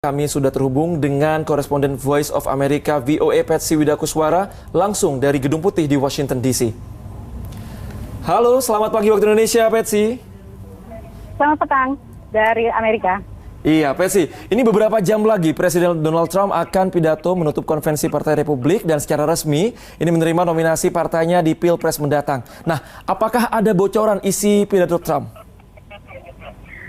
Kami sudah terhubung dengan koresponden Voice of America VOA Patsy Widakuswara langsung dari Gedung Putih di Washington DC. Halo, selamat pagi waktu Indonesia, Patsy. Selamat petang dari Amerika. Iya, Patsy. Ini beberapa jam lagi Presiden Donald Trump akan pidato menutup konvensi Partai Republik dan secara resmi ini menerima nominasi partainya di Pilpres mendatang. Nah, apakah ada bocoran isi pidato Trump?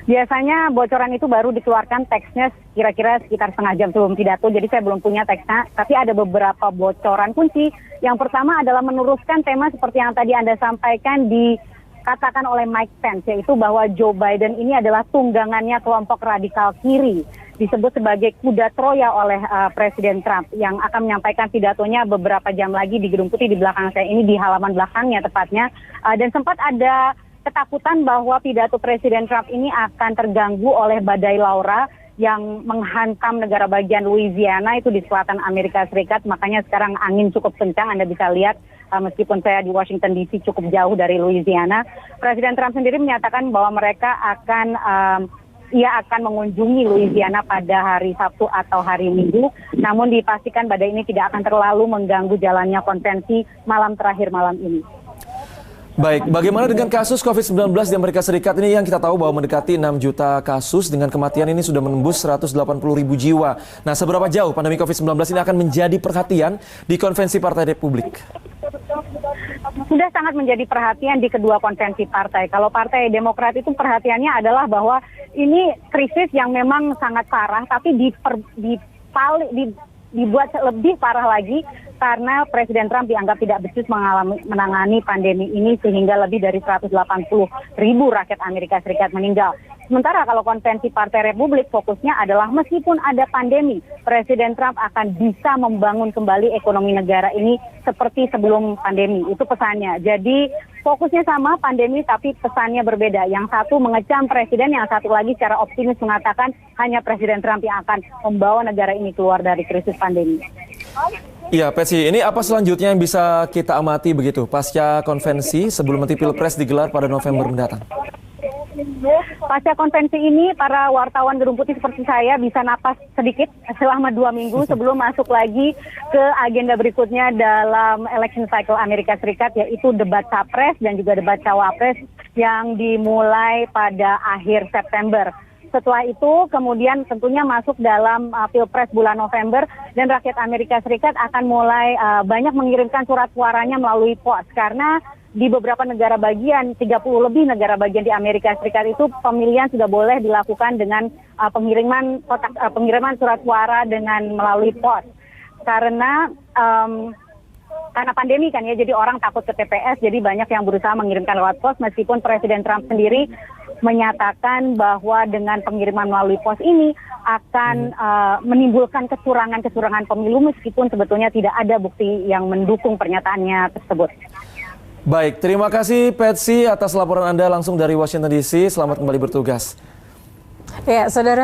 Biasanya bocoran itu baru dikeluarkan teksnya kira-kira sekitar setengah jam sebelum pidato, jadi saya belum punya teksnya. Tapi ada beberapa bocoran kunci. Yang pertama adalah meneruskan tema seperti yang tadi Anda sampaikan dikatakan oleh Mike Pence, yaitu bahwa Joe Biden ini adalah tunggangannya kelompok radikal kiri. Disebut sebagai kuda Troya oleh Presiden Trump yang akan menyampaikan pidatonya beberapa jam lagi di Gedung Putih di belakang saya ini, di halaman belakangnya tepatnya. Dan sempat ada ketakutan bahwa pidato Presiden Trump ini akan terganggu oleh badai Laura yang menghantam negara bagian Louisiana itu di selatan Amerika Serikat. Makanya sekarang angin cukup kencang, Anda bisa lihat meskipun saya di Washington DC cukup jauh dari Louisiana. Presiden Trump sendiri menyatakan bahwa mereka ia akan mengunjungi Louisiana pada hari Sabtu atau hari Minggu. Namun dipastikan badai ini tidak akan terlalu mengganggu jalannya konvensi malam terakhir malam ini. Baik, bagaimana dengan kasus COVID-19 di Amerika Serikat ini yang kita tahu bahwa mendekati 6 juta kasus dengan kematian ini sudah menembus 180.000 jiwa. Nah, seberapa jauh pandemi COVID-19 ini akan menjadi perhatian di konvensi Partai Republik? Sudah sangat menjadi perhatian di kedua konvensi partai. Kalau Partai Demokrat itu perhatiannya adalah bahwa ini krisis yang memang sangat parah, tapi dibuat lebih parah lagi karena Presiden Trump dianggap tidak becus menangani pandemi ini sehingga lebih dari 180.000 rakyat Amerika Serikat meninggal. Sementara kalau konvensi Partai Republik fokusnya adalah meskipun ada pandemi, Presiden Trump akan bisa membangun kembali ekonomi negara ini seperti sebelum pandemi. Itu pesannya. Jadi fokusnya sama pandemi tapi pesannya berbeda. Yang satu mengecam Presiden, yang satu lagi secara optimis mengatakan hanya Presiden Trump yang akan membawa negara ini keluar dari krisis pandemi. Iya, Patsy, ini apa selanjutnya yang bisa kita amati begitu pasca konvensi sebelum nanti Pilpres digelar pada November mendatang? Pasca konvensi ini, para wartawan Gedung Putih seperti saya bisa napas sedikit selama 2 minggu sebelum masuk lagi ke agenda berikutnya dalam election cycle Amerika Serikat, yaitu debat capres dan juga debat cawapres yang dimulai pada akhir September. Setelah itu kemudian tentunya masuk dalam Pilpres bulan November dan rakyat Amerika Serikat akan mulai banyak mengirimkan surat suaranya melalui pos karena di beberapa negara bagian, 30 lebih negara bagian di Amerika Serikat itu pemilihan sudah boleh dilakukan dengan pengiriman surat suara dengan melalui pos. Karena pandemi kan ya, jadi orang takut ke TPS, jadi banyak yang berusaha mengirimkan lewat pos meskipun Presiden Trump sendiri menyatakan bahwa dengan pengiriman melalui pos ini akan menimbulkan kecurangan pemilu meskipun sebetulnya tidak ada bukti yang mendukung pernyataannya tersebut. Baik, terima kasih Patsy atas laporan Anda langsung dari Washington DC. Selamat kembali bertugas. Ya, saudara.